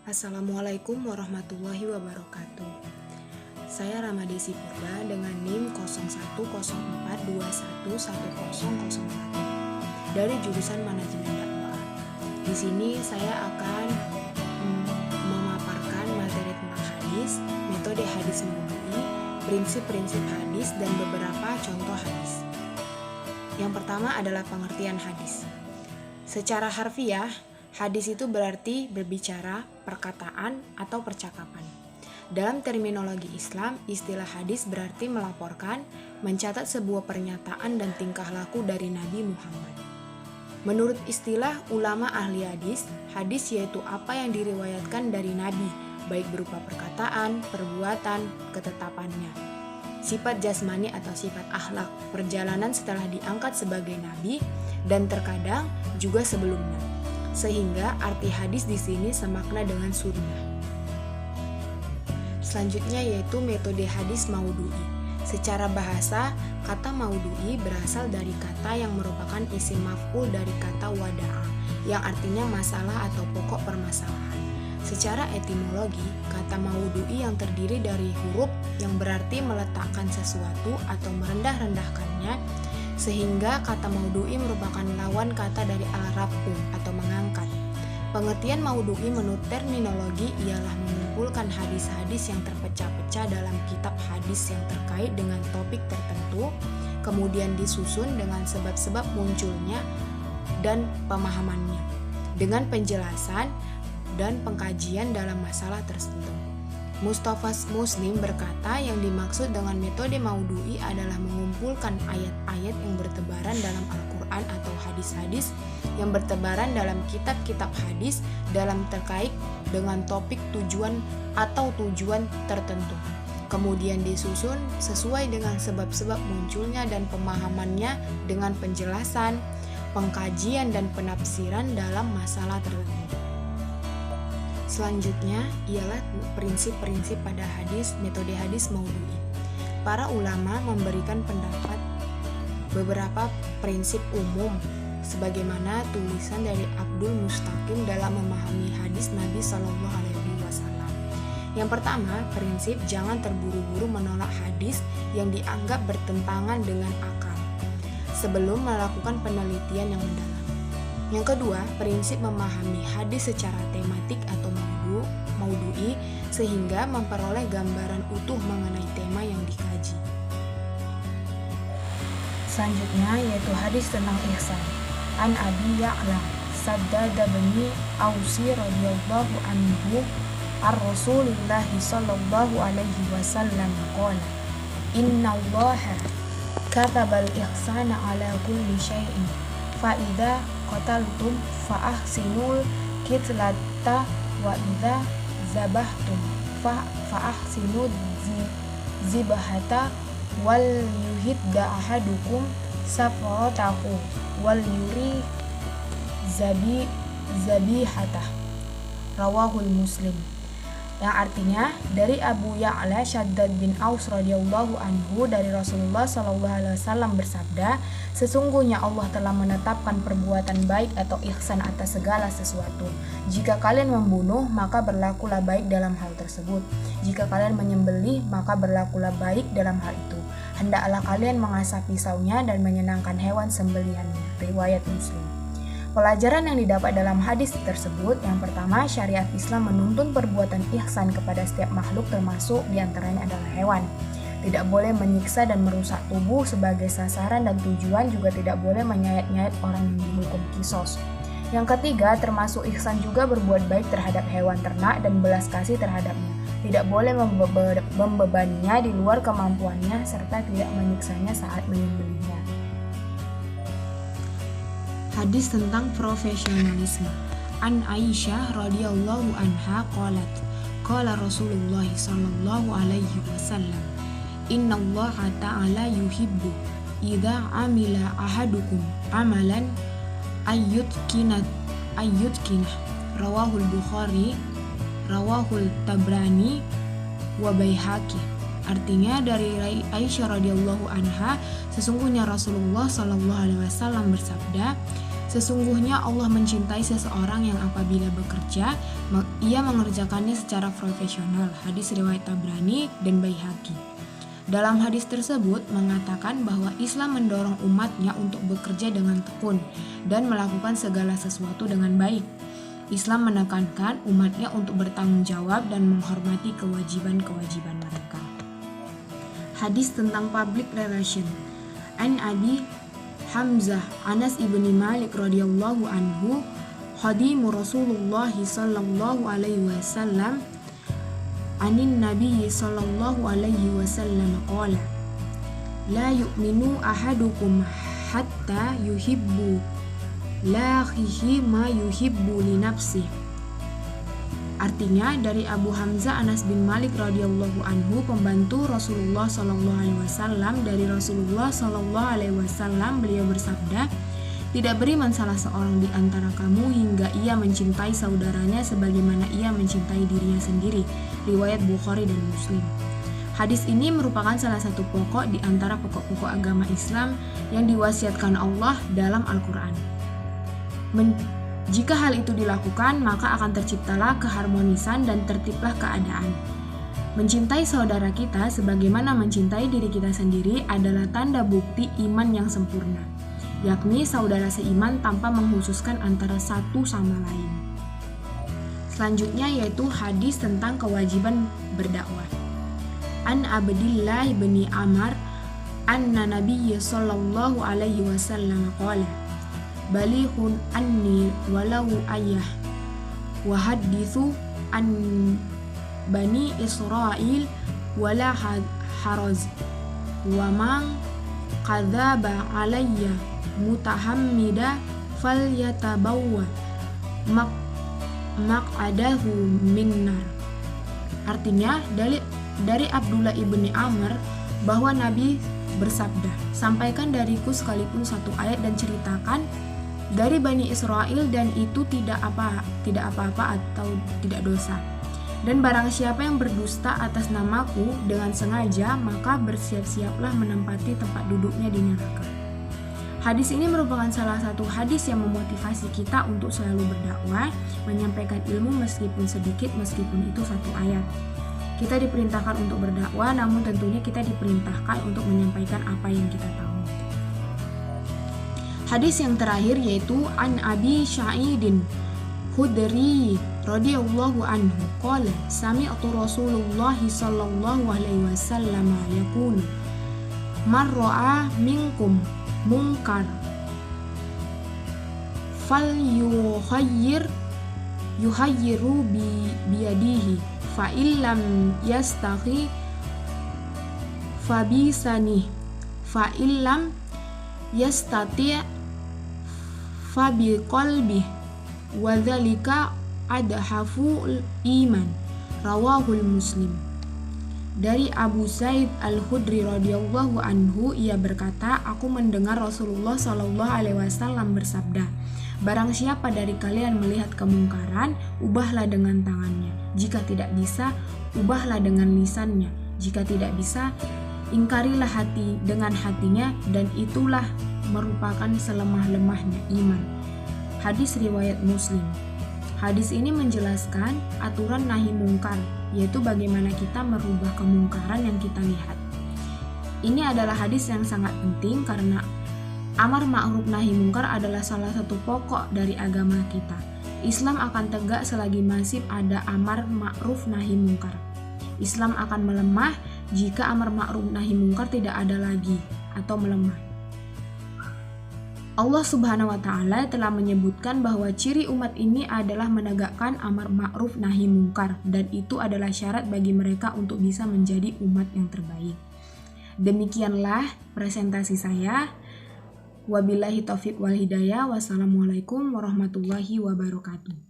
Assalamualaikum warahmatullahi wabarakatuh. Saya Ramadesi Purba dengan NIM 0104211001 dari jurusan Manajemen Dakwah. Di sini saya akan memaparkan materi tentang hadis, metode hadis maudu'i, prinsip-prinsip hadis, dan beberapa contoh hadis. Yang pertama adalah pengertian hadis. Secara harfiah, hadis itu berarti berbicara, perkataan, atau percakapan. Dalam terminologi Islam, istilah hadis berarti melaporkan, mencatat sebuah pernyataan dan tingkah laku dari Nabi Muhammad. Menurut istilah ulama ahli hadis yaitu apa yang diriwayatkan dari Nabi, baik berupa perkataan, perbuatan, ketetapannya, sifat jasmani atau sifat akhlak, perjalanan setelah diangkat sebagai Nabi, dan terkadang juga sebelumnya. Sehingga arti hadis di sini semakna dengan sunnah. Selanjutnya yaitu metode hadis maudu'i. Secara bahasa, kata maudu'i berasal dari kata yang merupakan isim maf'ul dari kata wada'a, yang artinya masalah atau pokok permasalahan. Secara etimologi, kata maudu'i yang terdiri dari huruf yang berarti meletakkan sesuatu atau merendah-rendahkannya, sehingga kata maudu'i merupakan lawan kata dari al-raf'u atau mengangkat. Pengertian maudu'i menurut terminologi ialah mengumpulkan hadis-hadis yang terpecah-pecah dalam kitab hadis yang terkait dengan topik tertentu, kemudian disusun dengan sebab-sebab munculnya dan pemahamannya, dengan penjelasan dan pengkajian dalam masalah tertentu. Mustafa Muslim berkata yang dimaksud dengan metode maudu'i adalah mengumpulkan ayat-ayat yang bertebaran dalam Al-Quran atau hadis-hadis yang bertebaran dalam kitab-kitab hadis dalam terkait dengan topik tujuan atau tujuan tertentu. Kemudian disusun sesuai dengan sebab-sebab munculnya dan pemahamannya dengan penjelasan, pengkajian dan penafsiran dalam masalah tertentu. Selanjutnya ialah prinsip-prinsip pada hadis, metode hadis maudu'i. Para ulama memberikan pendapat beberapa prinsip umum sebagaimana tulisan dari Abdul Mustaqim dalam memahami hadis Nabi SAW. Yang pertama, prinsip jangan terburu-buru menolak hadis yang dianggap bertentangan dengan akal sebelum melakukan penelitian yang mendalam. Yang kedua, prinsip memahami hadis secara tematik atau maudu'i sehingga memperoleh gambaran utuh mengenai tema yang dikaji. Selanjutnya yaitu hadis tentang ihsan. An Abi Ya'la Saddad bin Ausi radhiyallahu anhu ar-Rasulillah sallallahu alaihi wasallam qala innallaha katabal ihsana ala kulli syai'in fa idza qataltum fa ahsinul qitlata wa idza zabahtum fa ahsinu zibahata wal yuhidda ahadukum safatahu wal yuri zabihata rawahul Muslim. Yang artinya dari Abu Ya'la Shaddad bin Aus radhiyallahu anhu dari Rasulullah SAW bersabda, sesungguhnya Allah telah menetapkan perbuatan baik atau ihsan atas segala sesuatu. Jika kalian membunuh, maka berlakulah baik dalam hal tersebut. Jika kalian menyembelih, maka berlakulah baik dalam hal itu. Hendaklah kalian mengasah pisaunya dan menyenangkan hewan sembelihannya. Riwayat Muslim. Pelajaran yang didapat dalam hadis tersebut, yang pertama, syariat Islam menuntun perbuatan ihsan kepada setiap makhluk termasuk diantaranya adalah hewan. Tidak boleh menyiksa dan merusak tubuh sebagai sasaran dan tujuan, juga tidak boleh menyayat-nyayat orang yang dihukum kisos. Yang ketiga, termasuk ihsan juga berbuat baik terhadap hewan ternak dan belas kasih terhadapnya. Tidak boleh membebaninya di luar kemampuannya serta tidak menyiksanya saat menyembelihnya. Hadis tentang profesionalisme. An Aisyah radhiyallahu anha qalat qala Rasulullah sallallahu alaihi wasallam innallaha ta'ala yuhibbu idza amila ahadukum amalan ayyutkinah rawahul Bukhari rawahul Tabrani wa Baihaqi. Artinya dari Aisyah radhiyallahu anha, sesungguhnya Rasulullah sallallahu alaihi wasallam bersabda, Sesungguhnya Allah mencintai seseorang yang apabila bekerja, ia mengerjakannya secara profesional. Hadis riwayat Tabrani dan Baihaqi. Dalam hadis tersebut mengatakan bahwa Islam mendorong umatnya untuk bekerja dengan tekun dan melakukan segala sesuatu dengan baik. Islam menekankan umatnya untuk bertanggung jawab dan menghormati kewajiban-kewajiban mereka. Hadis tentang public relation. An Abi Hamzah Anas ibni Malik radhiyallahu anhu, khadimu Rasulullah sallallahu alaihi wasallam, anin Nabi sallallahu alaihi wasallam qala, la yu'minu ahadukum hatta yuhibbu la akhihi ma yuhibbu li nafsihi. Artinya dari Abu Hamzah Anas bin Malik radhiyallahu anhu, pembantu Rasulullah sallallahu alaihi wasallam, dari Rasulullah sallallahu alaihi wasallam, beliau bersabda, tidak beriman salah seorang di antara kamu hingga ia mencintai saudaranya sebagaimana ia mencintai dirinya sendiri. Riwayat Bukhari dan Muslim. Hadis ini merupakan salah satu pokok di antara pokok-pokok agama Islam yang diwasiatkan Allah dalam Al-Quran. Jika hal itu dilakukan, maka akan terciptalah keharmonisan dan tertiblah keadaan. Mencintai saudara kita sebagaimana mencintai diri kita sendiri adalah tanda bukti iman yang sempurna, yakni saudara seiman tanpa menghususkan antara satu sama lain. Selanjutnya yaitu hadis tentang kewajiban berdakwah. An Abdillah bin Amr anna Nabiy sallallahu alaihi wasallam qala, balihun anni walau ayah wa hadithu an bani Israel wala haraz wa man qadzaba alayya mutahammida falyatabawwa maq'adahu minnar. Artinya dari Abdullah ibni Amr bahwa Nabi bersabda, sampaikan dariku sekalipun satu ayat dan ceritakan dari Bani Israel dan itu tidak apa-apa atau tidak dosa. Dan barang siapa yang berdusta atas namaku dengan sengaja, maka bersiap-siaplah menempati tempat duduknya di neraka. Hadis ini merupakan salah satu hadis yang memotivasi kita untuk selalu berdakwah, menyampaikan ilmu meskipun sedikit, meskipun itu satu ayat. Kita diperintahkan untuk berdakwah, namun tentunya kita diperintahkan untuk menyampaikan apa yang kita tahu. Hadis yang terakhir yaitu An Abi Sa'idin Khudri radhiyallahu anhu qala, sami'tu Rasulullah sallallahu alaihi wasallam yaqulu, man ra'a minkum munkar fal yuhayyiru biyadihi fa illam yastaqi fa bisani fa illam yastati' fa biqalbi wa dzalika adhaful iman. Rawahul Muslim. Dari Abu Sa'id Al-Khudri radhiyallahu anhu, ia berkata, aku mendengar Rasulullah sallallahu alaihi wasallam bersabda, barang siapa dari kalian melihat kemungkaran, ubahlah dengan tangannya. Jika tidak bisa, ubahlah dengan lisannya. Jika tidak bisa, ingkarilah dengan hatinya, dan itulah merupakan selemah-lemahnya iman. Hadis riwayat Muslim. Hadis ini menjelaskan aturan nahi mungkar, yaitu bagaimana kita merubah kemungkaran yang kita lihat. Ini adalah hadis yang sangat penting karena amar ma'ruf nahi mungkar adalah salah satu pokok dari agama kita. Islam akan tegak selagi masih ada amar ma'ruf nahi mungkar. Islam akan melemah jika amar ma'ruf nahi mungkar tidak ada lagi atau melemah. Allah Subhanahu wa Ta'ala telah menyebutkan bahwa ciri umat ini adalah menegakkan amar ma'ruf nahi mungkar, dan itu adalah syarat bagi mereka untuk bisa menjadi umat yang terbaik. Demikianlah presentasi saya. Wabillahi taufiq wal hidayah. Wassalamualaikum warahmatullahi wabarakatuh.